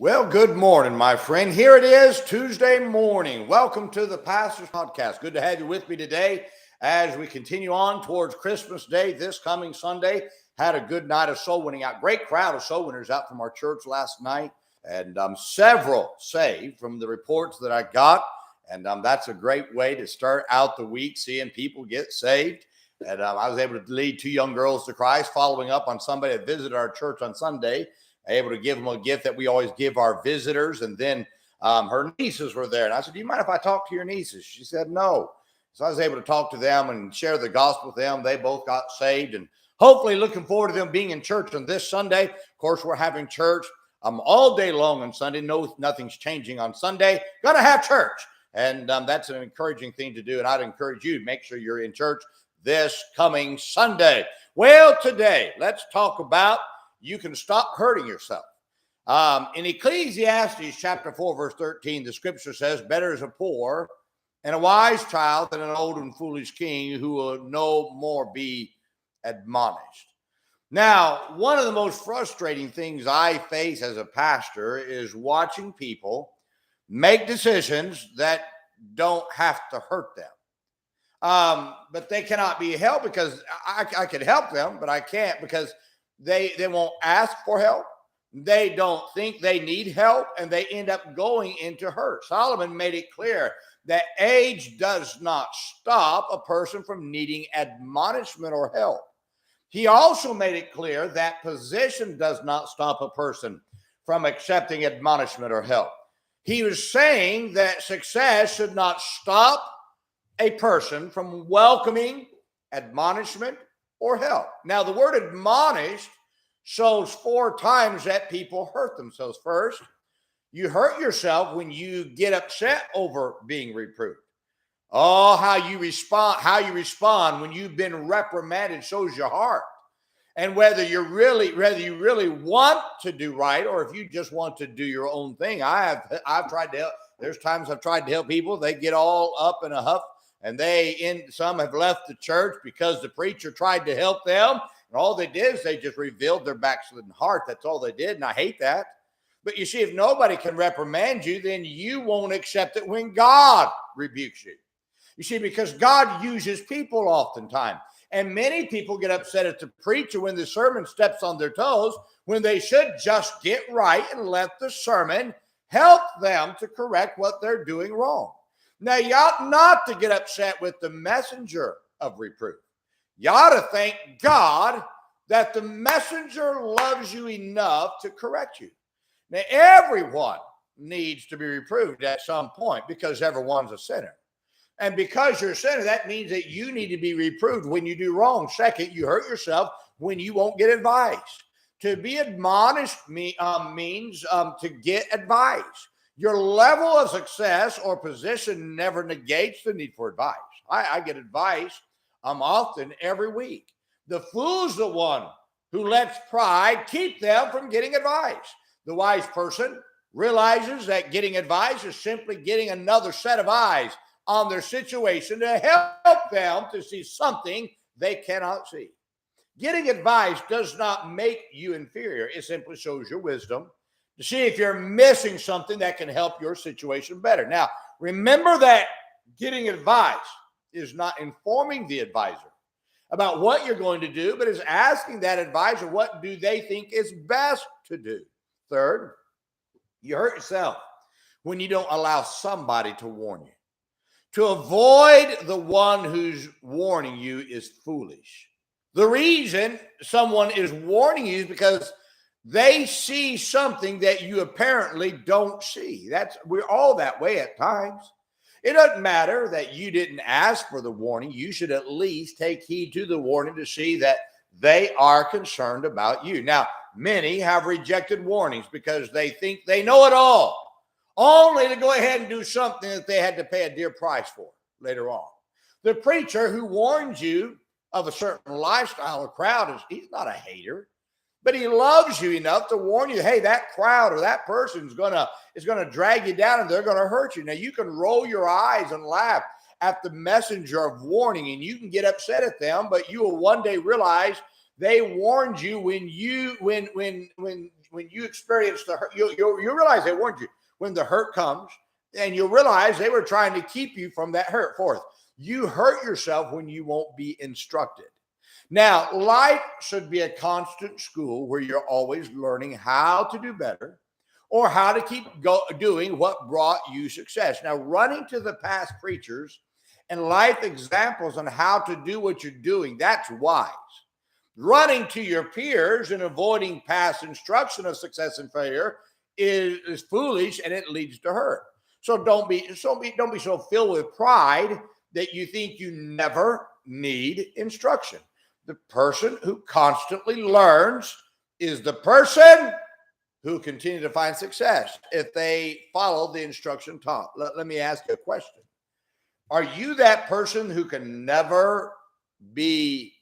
Well, good morning, my friend. Here it is, Tuesday morning. Welcome to the Pastor's Podcast. Good to have you with me today as we continue on towards Christmas Day this coming Sunday. Had a good night of soul winning out. Great crowd of soul winners out from our church last night, and several saved from the reports that I got. And that's a great way to start out the week, seeing people get saved. And I was able to lead two young girls to Christ, following up on somebody that visited our church on Sunday, able to give them a gift that we always give our visitors. And then her nieces were there. And I said, do you mind if I talk to your nieces? She said, no. So I was able to talk to them and share the gospel with them. They both got saved, and hopefully looking forward to them being in church on this Sunday. Of course, we're having church all day long on Sunday. No, nothing's changing on Sunday. Going to have church. And that's an encouraging thing to do. And I'd encourage you to make sure you're in church this coming Sunday. Well, today, let's talk about you can stop hurting yourself. In Ecclesiastes chapter 4, verse 13, the scripture says, better is a poor and a wise child than an old and foolish king who will no more be admonished. Now, one of the most frustrating things I face as a pastor is watching people make decisions that don't have to hurt them. But they cannot be helped because I could help them, but I can't because they won't ask for help. They don't think they need help, and they end up going into hurt. Solomon made it clear that age does not stop a person from needing admonishment or help. He also made it clear that position does not stop a person from accepting admonishment or help. He was saying that success should not stop a person from welcoming admonishment or help. Now, the word admonished shows 4 times that people hurt themselves. First, you hurt yourself when you get upset over being reproved. Oh, how you respond when you've been reprimanded shows your heart. And whether you really want to do right, or if you just want to do your own thing. I've tried to help. There's times I've tried to help people. They get all up in a huff, and some have left the church because the preacher tried to help them. And all they did is they just revealed their backslidden heart. That's all they did. And I hate that. But you see, if nobody can reprimand you, then you won't accept it when God rebukes you. You see, because God uses people oftentimes. And many people get upset at the preacher when the sermon steps on their toes, when they should just get right and let the sermon help them to correct what they're doing wrong. Now, you ought not to get upset with the messenger of reproof. You ought to thank God that the messenger loves you enough to correct you. Now, everyone needs to be reproved at some point because everyone's a sinner. And because you're a sinner, that means that you need to be reproved when you do wrong. Second, you hurt yourself when you won't get advice. To be admonished means to get advice. Your level of success or position never negates the need for advice. I get advice often every week. The fool's the one who lets pride keep them from getting advice. The wise person realizes that getting advice is simply getting another set of eyes on their situation to help them to see something they cannot see. Getting advice does not make you inferior. It simply shows your wisdom to see if you're missing something that can help your situation better. Now, remember that getting advice is not informing the advisor about what you're going to do, but is asking that advisor what do they think is best to do. Third, you hurt yourself when you don't allow somebody to warn you. To avoid the one who's warning you is foolish. The reason someone is warning you is because they see something that you apparently don't see. We're all that way at times. It doesn't matter that you didn't ask for the warning. You should at least take heed to the warning to see that they are concerned about you. Now, many have rejected warnings because they think they know it all, only to go ahead and do something that they had to pay a dear price for later on. The preacher who warns you of a certain lifestyle or crowd he's not a hater, but he loves you enough to warn you, hey, that crowd or that person is gonna drag you down and they're gonna hurt you. Now, you can roll your eyes and laugh at the messenger of warning, and you can get upset at them, but you will one day realize they warned you when when you experience the hurt, you realize they warned you when the hurt comes, and you realize they were trying to keep you from that hurt. Fourth, you hurt yourself when you won't be instructed. Now, life should be a constant school where you're always learning how to do better or how to keep doing what brought you success. Now, running to the past preachers and life examples on how to do what you're doing, that's wise. Running to your peers and avoiding past instruction of success and failure is foolish, and it leads to hurt. So don't be so filled with pride that you think you never need instruction. The person who constantly learns is the person who continue to find success if they follow the instruction taught. Let me ask you a question. Are you that person who can never be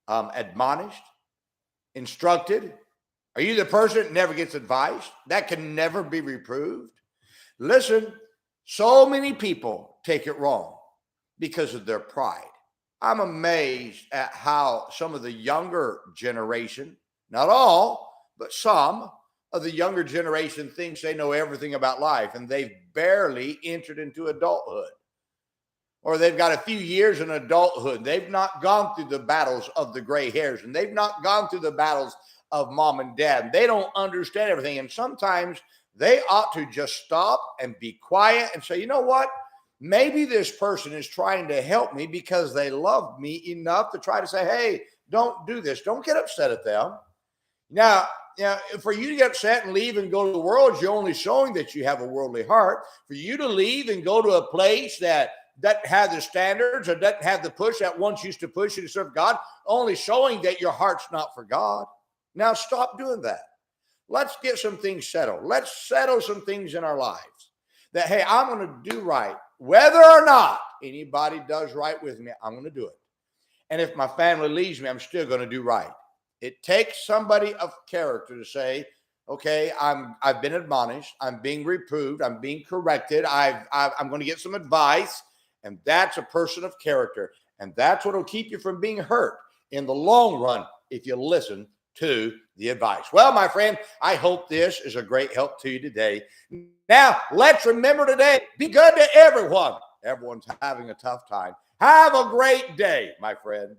admonished, instructed? Are you the person that never gets advice, that can never be reproved? Listen, so many people take it wrong because of their pride. I'm amazed at how some of the younger generation, not all, but some of the younger generation thinks they know everything about life, and they've barely entered into adulthood. Or they've got a few years in adulthood. They've not gone through the battles of the gray hairs, and they've not gone through the battles of mom and dad. They don't understand everything. And sometimes they ought to just stop and be quiet and say, you know what? Maybe this person is trying to help me because they love me enough to try to say, hey, don't do this. Don't get upset at them. Now, for you to get upset and leave and go to the world, you're only showing that you have a worldly heart. For you to leave and go to a place that doesn't have the standards or doesn't have the push that wants you to push you to serve God, only showing that your heart's not for God. Now, stop doing that. Let's get some things settled. Let's settle some things in our lives that, hey, I'm going to do right. Whether or not anybody does right with me, I'm going to do it. And if my family leaves me, I'm still going to do right. It takes somebody of character to say, okay, I've been admonished. I'm being reproved. I'm being corrected. I'm going to get some advice. And that's a person of character. And that's what will keep you from being hurt in the long run if you listen to the advice. Well, my friend, I hope this is a great help to you today. Now, let's remember today, be good to everyone. Everyone's having a tough time. Have a great day, my friend.